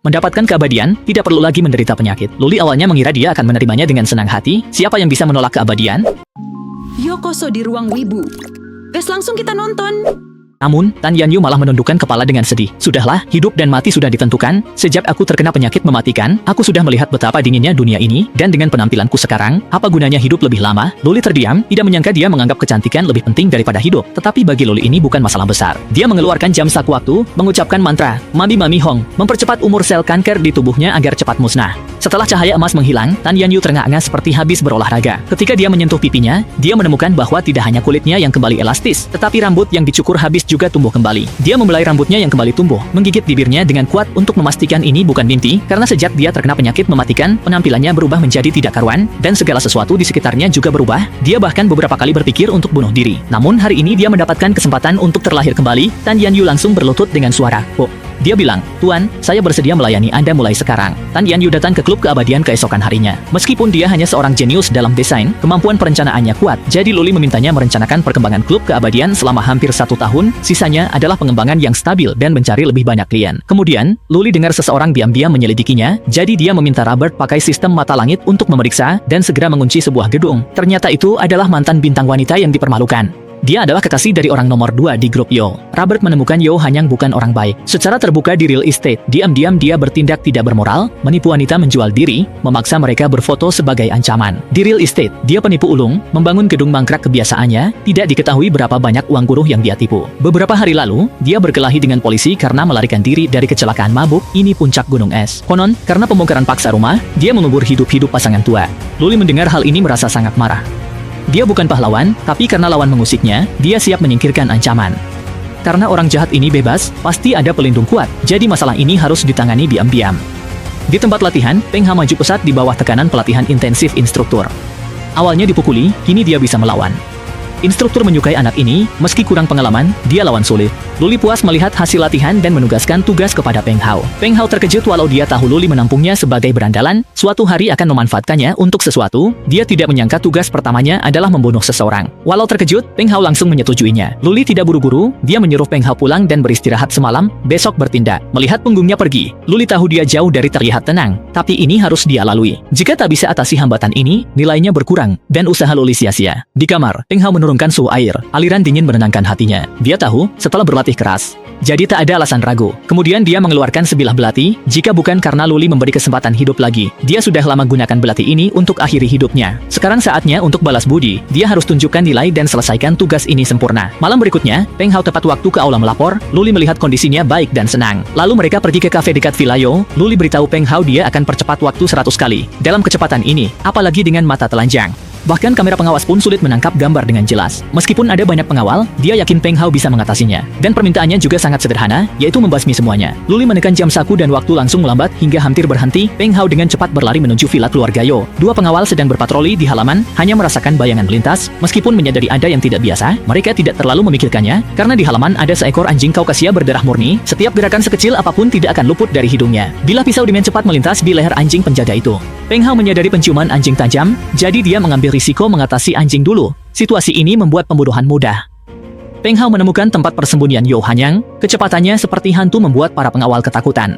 Mendapatkan keabadian, tidak perlu lagi menderita penyakit. Luli awalnya mengira dia akan menerimanya dengan senang hati. Siapa yang bisa menolak keabadian? Yokoso di ruang wibu. Gas langsung kita nonton. Namun, Tan Yanyu malah menundukkan kepala dengan sedih. Sudahlah, hidup dan mati sudah ditentukan. Sejak aku terkena penyakit mematikan, aku sudah melihat betapa dinginnya dunia ini, dan dengan penampilanku sekarang, apa gunanya hidup lebih lama? Luli terdiam, tidak menyangka dia menganggap kecantikan lebih penting daripada hidup. Tetapi bagi Luli ini bukan masalah besar. Dia mengeluarkan jam saku waktu, mengucapkan mantra, Mami Mami Hong, mempercepat umur sel kanker di tubuhnya agar cepat musnah. Setelah cahaya emas menghilang, Tan Yanyu terengah-engah seperti habis berolahraga. Ketika dia menyentuh pipinya, dia menemukan bahwa tidak hanya kulitnya yang kembali elastis, tetapi rambut yang dicukur habis juga tumbuh kembali. Dia membelai rambutnya yang kembali tumbuh, menggigit bibirnya dengan kuat untuk memastikan ini bukan mimpi, karena sejak dia terkena penyakit mematikan, penampilannya berubah menjadi tidak karuan, dan segala sesuatu di sekitarnya juga berubah. Dia bahkan beberapa kali berpikir untuk bunuh diri. Namun hari ini dia mendapatkan kesempatan untuk terlahir kembali. Tan Yanyu langsung berlutut dengan suara, "Oh." Dia bilang, "Tuan, saya bersedia melayani Anda mulai sekarang." Tan Yanyu datang ke klub keabadian keesokan harinya. Meskipun dia hanya seorang jenius dalam desain, kemampuan perencanaannya kuat. Jadi Luli memintanya merencanakan perkembangan klub keabadian selama hampir 1 tahun. Sisanya adalah pengembangan yang stabil dan mencari lebih banyak klien. Kemudian, Luli dengar seseorang diam-diam menyelidikinya. Jadi dia meminta Robert pakai sistem mata langit untuk memeriksa dan segera mengunci sebuah gedung. Ternyata itu adalah mantan bintang wanita yang dipermalukan. Dia adalah kekasih dari orang nomor 2 di grup Yo. Robert menemukan Yo Hanyang bukan orang baik. Secara terbuka di real estate, diam-diam dia bertindak tidak bermoral, menipu wanita menjual diri, memaksa mereka berfoto sebagai ancaman. Di real estate, dia penipu ulung, membangun gedung mangkrak kebiasaannya, tidak diketahui berapa banyak uang buruh yang dia tipu. Beberapa hari lalu, dia berkelahi dengan polisi karena melarikan diri dari kecelakaan mabuk. Ini puncak gunung es. Konon, karena pembongkaran paksa rumah, dia mengubur hidup-hidup pasangan tua. Luli mendengar hal ini merasa sangat marah. Dia bukan pahlawan, tapi karena lawan mengusiknya, dia siap menyingkirkan ancaman. Karena orang jahat ini bebas, pasti ada pelindung kuat, jadi masalah ini harus ditangani diam-diam. Di tempat latihan, Peng Ha maju pesat di bawah tekanan pelatihan intensif instruktur. Awalnya dipukuli, kini dia bisa melawan. Instruktur menyukai anak ini, meski kurang pengalaman, dia lawan sulit. Luli puas melihat hasil latihan dan menugaskan tugas kepada Peng Hao. Peng Hao terkejut walau dia tahu Luli menampungnya sebagai berandalan, suatu hari akan memanfaatkannya untuk sesuatu. Dia tidak menyangka tugas pertamanya adalah membunuh seseorang. Walau terkejut, Peng Hao langsung menyetujuinya. Luli tidak buru-buru, dia menyuruh Peng Hao pulang dan beristirahat semalam, besok bertindak. Melihat punggungnya pergi, Luli tahu dia jauh dari terlihat tenang, tapi ini harus dia lalui. Jika tak bisa atasi hambatan ini, nilainya berkurang, dan usaha Luli sia-sia. Di kamar, Peng Hao menurunkan suhu air, aliran dingin menenangkan hatinya. Dia tahu, setelah berlatih keras, jadi tak ada alasan ragu. Kemudian dia mengeluarkan sebilah belati, jika bukan karena Luli memberi kesempatan hidup lagi. Dia sudah lama gunakan belati ini untuk akhiri hidupnya. Sekarang saatnya untuk balas budi. Dia harus tunjukkan nilai dan selesaikan tugas ini sempurna. Malam berikutnya, Peng Hao tepat waktu ke aula melapor. Luli melihat kondisinya baik dan senang. Lalu mereka pergi ke kafe dekat Villa Yo. Luli beritahu Peng Hao dia akan percepat waktu 100 kali. Dalam kecepatan ini, apalagi dengan mata telanjang. Bahkan kamera pengawas pun sulit menangkap gambar dengan jelas. Meskipun ada banyak pengawal, dia yakin Peng Hao bisa mengatasinya. Dan permintaannya juga sangat sederhana, yaitu membasmi semuanya. Luli menekan jam saku dan waktu langsung melambat hingga hampir berhenti. Peng Hao dengan cepat berlari menuju villa keluarga Yo. Dua pengawal sedang berpatroli di halaman, hanya merasakan bayangan melintas. Meskipun menyadari ada yang tidak biasa, mereka tidak terlalu memikirkannya, karena di halaman ada seekor anjing Kaukasia berdarah murni. Setiap gerakan sekecil apapun tidak akan luput dari hidungnya. Bilah pisau dengan cepat melintas di leher anjing penjaga itu. Peng Hao menyadari penciuman anjing tajam, jadi dia mengambil risiko mengatasi anjing dulu. Situasi ini membuat pembunuhan mudah. Peng Hao menemukan tempat persembunyian Yo Hanyang. Kecepatannya seperti hantu membuat para pengawal ketakutan.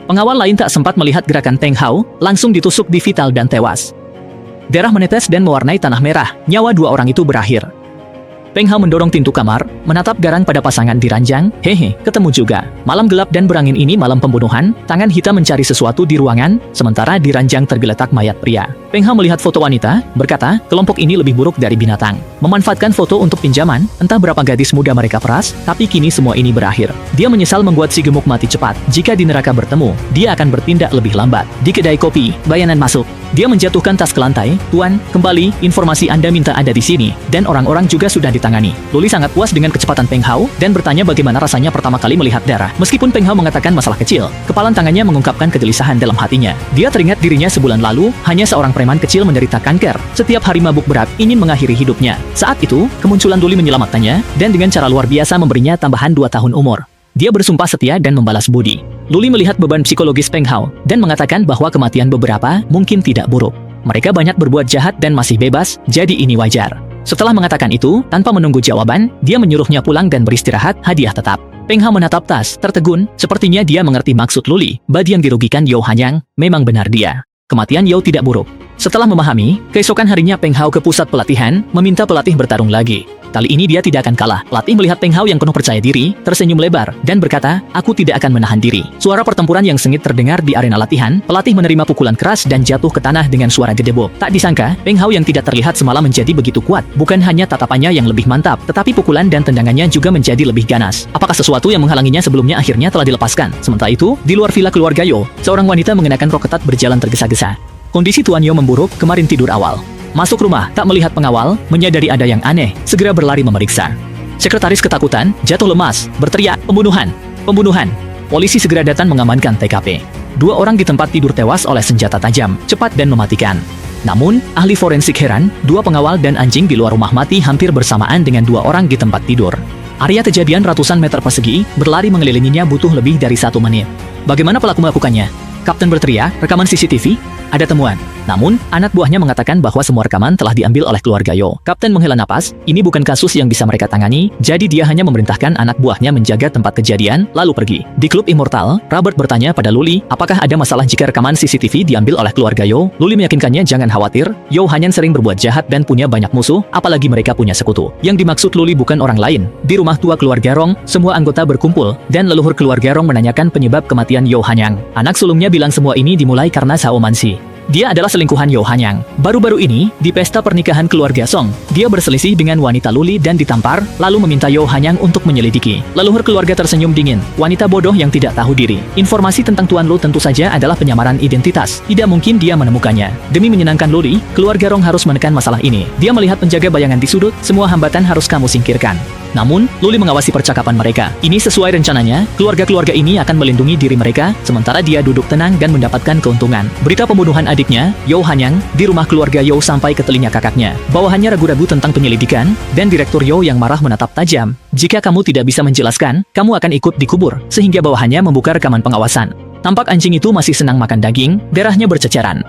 Pengawal lain tak sempat melihat gerakan Peng Hao, langsung ditusuk di vital dan tewas. Darah menetes dan mewarnai tanah merah. Nyawa dua orang itu berakhir. Peng Hao mendorong pintu kamar, menatap garang pada pasangan di ranjang. Hehe, ketemu juga. Malam gelap dan berangin ini malam pembunuhan. Tangan hitam mencari sesuatu di ruangan, sementara di ranjang tergeletak mayat pria. Peng Hao melihat foto wanita, berkata, kelompok ini lebih buruk dari binatang. Memanfaatkan foto untuk pinjaman, entah berapa gadis muda mereka peras, tapi kini semua ini berakhir. Dia menyesal membuat si gemuk mati cepat. Jika di neraka bertemu, dia akan bertindak lebih lambat. Di kedai kopi, bayanan masuk. Dia menjatuhkan tas ke lantai. Tuan, kembali, informasi Anda minta ada di sini, dan orang-orang juga sudah ditangani. Luli sangat puas dengan kecepatan Peng Hao, dan bertanya bagaimana rasanya pertama kali melihat darah. Meskipun Peng Hao mengatakan masalah kecil, kepalan tangannya mengungkapkan kegelisahan dalam hatinya. Dia teringat dirinya sebulan lalu, hanya seorang preman kecil menderita kanker. Setiap hari mabuk berat, ingin mengakhiri hidupnya. Saat itu, kemunculan Luli menyelamatkannya, dan dengan cara luar biasa memberinya tambahan 2 tahun umur. Dia bersumpah setia dan membalas budi. Luli melihat beban psikologis Peng Hao, dan mengatakan bahwa kematian beberapa mungkin tidak buruk. Mereka banyak berbuat jahat dan masih bebas, jadi ini wajar. Setelah mengatakan itu, tanpa menunggu jawaban, dia menyuruhnya pulang dan beristirahat, hadiah tetap. Peng Hao menatap tas, tertegun, sepertinya dia mengerti maksud Luli. Badi yang dirugikan Yao Hanyang, memang benar dia. Kematian Yao tidak buruk. Setelah memahami, keesokan harinya Peng Hao ke pusat pelatihan, meminta pelatih bertarung lagi. Kali ini dia tidak akan kalah. Pelatih melihat Peng Hao yang penuh percaya diri, tersenyum lebar, dan berkata, aku tidak akan menahan diri. Suara pertempuran yang sengit terdengar di arena latihan, pelatih menerima pukulan keras dan jatuh ke tanah dengan suara gedebok. Tak disangka, Peng Hao yang tidak terlihat semalam menjadi begitu kuat. Bukan hanya tatapannya yang lebih mantap, tetapi pukulan dan tendangannya juga menjadi lebih ganas. Apakah sesuatu yang menghalanginya sebelumnya akhirnya telah dilepaskan? Sementara itu, di luar villa keluarga Yo, seorang wanita mengenakan rok ketat berjalan tergesa-gesa. Kondisi Tuan Yo memburuk, kemarin tidur awal. Masuk rumah, tak melihat pengawal, menyadari ada yang aneh, segera berlari memeriksa. Sekretaris ketakutan, jatuh lemas, berteriak, pembunuhan, pembunuhan. Polisi segera datang mengamankan TKP. 2 orang di tempat tidur tewas oleh senjata tajam, cepat dan mematikan. Namun, ahli forensik heran, 2 pengawal dan anjing di luar rumah mati hampir bersamaan dengan 2 orang di tempat tidur. Area kejadian ratusan meter persegi, berlari mengelilinginya butuh lebih dari 1 menit. Bagaimana pelaku melakukannya? Kapten berteriak, rekaman CCTV? Ada temuan. Namun, anak buahnya mengatakan bahwa semua rekaman telah diambil oleh keluarga Yo. Kapten menghela napas, ini bukan kasus yang bisa mereka tangani, jadi dia hanya memerintahkan anak buahnya menjaga tempat kejadian, lalu pergi. Di klub Immortal, Robert bertanya pada Luli, apakah ada masalah jika rekaman CCTV diambil oleh keluarga Yo? Luli meyakinkannya jangan khawatir, Yo hanya sering berbuat jahat dan punya banyak musuh, apalagi mereka punya sekutu. Yang dimaksud Luli bukan orang lain. Di rumah tua keluarga Rong, semua anggota berkumpul, dan leluhur keluarga Rong menanyakan penyebab kematian Yo Hanyang. Anak sulungnya bilang semua ini dimulai karena Sao Mansi. Dia adalah selingkuhan Yo Hanyang. Baru-baru ini, di pesta pernikahan keluarga Song, dia berselisih dengan wanita Luli dan ditampar, lalu meminta Yo Hanyang untuk menyelidiki. Leluhur keluarga tersenyum dingin. Wanita bodoh yang tidak tahu diri. Informasi tentang Tuan Lu tentu saja adalah penyamaran identitas. Tidak mungkin dia menemukannya. Demi menyenangkan Luli, keluarga Rong harus menekan masalah ini. Dia melihat penjaga bayangan di sudut, semua hambatan harus kamu singkirkan. Namun, Luli mengawasi percakapan mereka. Ini sesuai rencananya, keluarga-keluarga ini akan melindungi diri mereka, sementara dia duduk tenang dan mendapatkan keuntungan. Berita pembunuhan adiknya, Yo Hanyang, di rumah keluarga Yo sampai ke telinga kakaknya. Bawahannya ragu-ragu tentang penyelidikan, dan Direktur Yo yang marah menatap tajam. Jika kamu tidak bisa menjelaskan, kamu akan ikut dikubur, sehingga bawahannya membuka rekaman pengawasan. Tampak anjing itu masih senang makan daging, darahnya berceceran.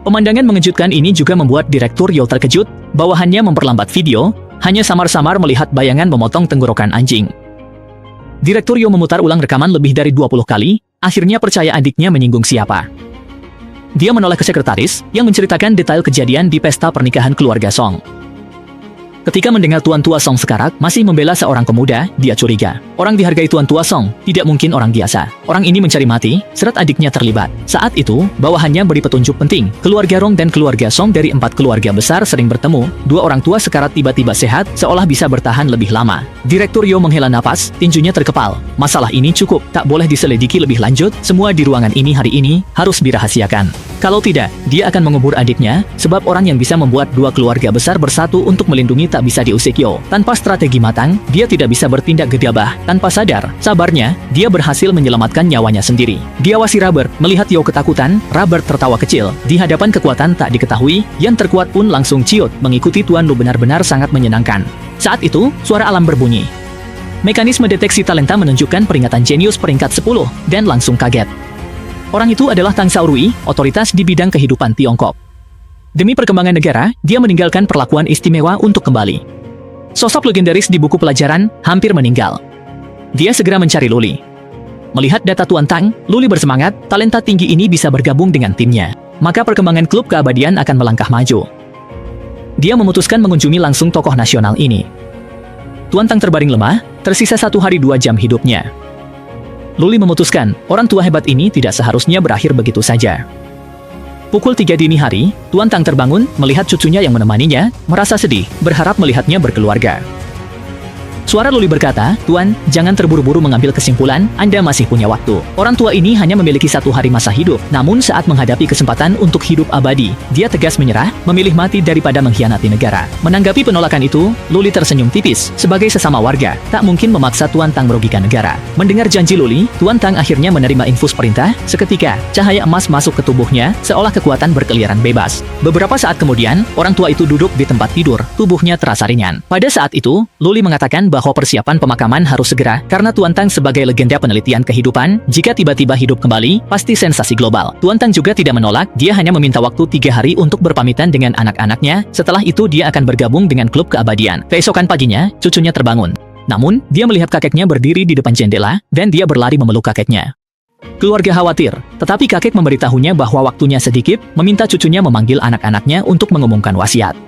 Pemandangan mengejutkan ini juga membuat Direktur Yo terkejut, bawahannya memperlambat video, hanya samar-samar melihat bayangan memotong tenggorokan anjing. Direktur Yo memutar ulang rekaman lebih dari 20 kali, akhirnya percaya adiknya menyinggung siapa. Dia menoleh ke sekretaris, yang menceritakan detail kejadian di pesta pernikahan keluarga Song. Ketika mendengar Tuan Tua Song sekarat masih membela seorang pemuda, dia curiga. Orang dihargai Tuan Tua Song, tidak mungkin orang biasa. Orang ini mencari mati, seret adiknya terlibat. Saat itu, bawahannya beri petunjuk penting. Keluarga Rong dan keluarga Song dari 4 keluarga besar sering bertemu. 2 orang tua sekarat tiba-tiba sehat, seolah bisa bertahan lebih lama. Direktur Yo menghela napas, tinjunya terkepal. Masalah ini cukup, tak boleh diselidiki lebih lanjut. Semua di ruangan ini hari ini harus dirahasiakan. Kalau tidak, dia akan mengubur adiknya, sebab orang yang bisa membuat 2 keluarga besar bersatu untuk melindungi tak bisa diusik Yo. Tanpa strategi matang, dia tidak bisa bertindak gegabah. Tanpa sadar, sabarnya, dia berhasil menyelamatkan nyawanya sendiri. Diawasi Robert, melihat Yo ketakutan, Robert tertawa kecil. Di hadapan kekuatan tak diketahui, yang terkuat pun langsung ciut, mengikuti Tuan Lu benar-benar sangat menyenangkan. Saat itu, suara alam berbunyi. Mekanisme deteksi talenta menunjukkan peringatan jenius peringkat 10, dan langsung kaget. Orang itu adalah Tang Xiaorui, otoritas di bidang kehidupan Tiongkok. Demi perkembangan negara, dia meninggalkan perlakuan istimewa untuk kembali. Sosok legendaris di buku pelajaran hampir meninggal. Dia segera mencari Luli. Melihat data Tuan Tang, Luli bersemangat, talenta tinggi ini bisa bergabung dengan timnya. Maka perkembangan klub keabadian akan melangkah maju. Dia memutuskan mengunjungi langsung tokoh nasional ini. Tuan Tang terbaring lemah, tersisa 1 hari 2 jam hidupnya. Luli memutuskan, orang tua hebat ini tidak seharusnya berakhir begitu saja. Pukul 3 dini hari, Tuan Tang terbangun, melihat cucunya yang menemaninya, merasa sedih, berharap melihatnya berkeluarga. Suara Luli berkata, Tuan, jangan terburu-buru mengambil kesimpulan, Anda masih punya waktu. Orang tua ini hanya memiliki 1 hari masa hidup, namun saat menghadapi kesempatan untuk hidup abadi, dia tegas menyerah, memilih mati daripada mengkhianati negara. Menanggapi penolakan itu, Luli tersenyum tipis, sebagai sesama warga, tak mungkin memaksa Tuan Tang merugikan negara. Mendengar janji Luli, Tuan Tang akhirnya menerima infus perintah, seketika, cahaya emas masuk ke tubuhnya, seolah kekuatan berkeliaran bebas. Beberapa saat kemudian, orang tua itu duduk di tempat tidur, tubuhnya terasa ringan. Pada saat itu, Luli mengatakan bahwa persiapan pemakaman harus segera, karena Tuan Tang sebagai legenda penelitian kehidupan, jika tiba-tiba hidup kembali, pasti sensasi global. Tuan Tang juga tidak menolak, dia hanya meminta waktu 3 hari untuk berpamitan dengan anak-anaknya, setelah itu dia akan bergabung dengan klub keabadian. Keesokan paginya, cucunya terbangun. Namun, dia melihat kakeknya berdiri di depan jendela, dan dia berlari memeluk kakeknya. Keluarga khawatir, tetapi kakek memberitahunya bahwa waktunya sedikit, meminta cucunya memanggil anak-anaknya untuk mengumumkan wasiat.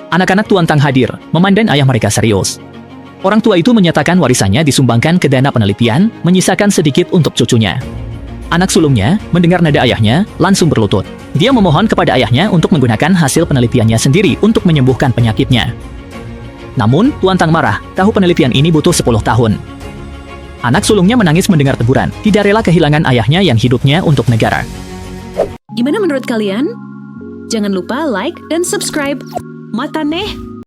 Anak-anak Tuan Tang hadir, memandang ayah mereka serius. Orang tua itu menyatakan warisannya disumbangkan ke dana penelitian, menyisakan sedikit untuk cucunya. Anak sulungnya, mendengar nada ayahnya, langsung berlutut. Dia memohon kepada ayahnya untuk menggunakan hasil penelitiannya sendiri untuk menyembuhkan penyakitnya. Namun, Tuan Tang marah, tahu penelitian ini butuh 10 tahun. Anak sulungnya menangis mendengar teguran, tidak rela kehilangan ayahnya yang hidupnya untuk negara. Gimana menurut kalian? Jangan lupa like dan subscribe. Mata neh!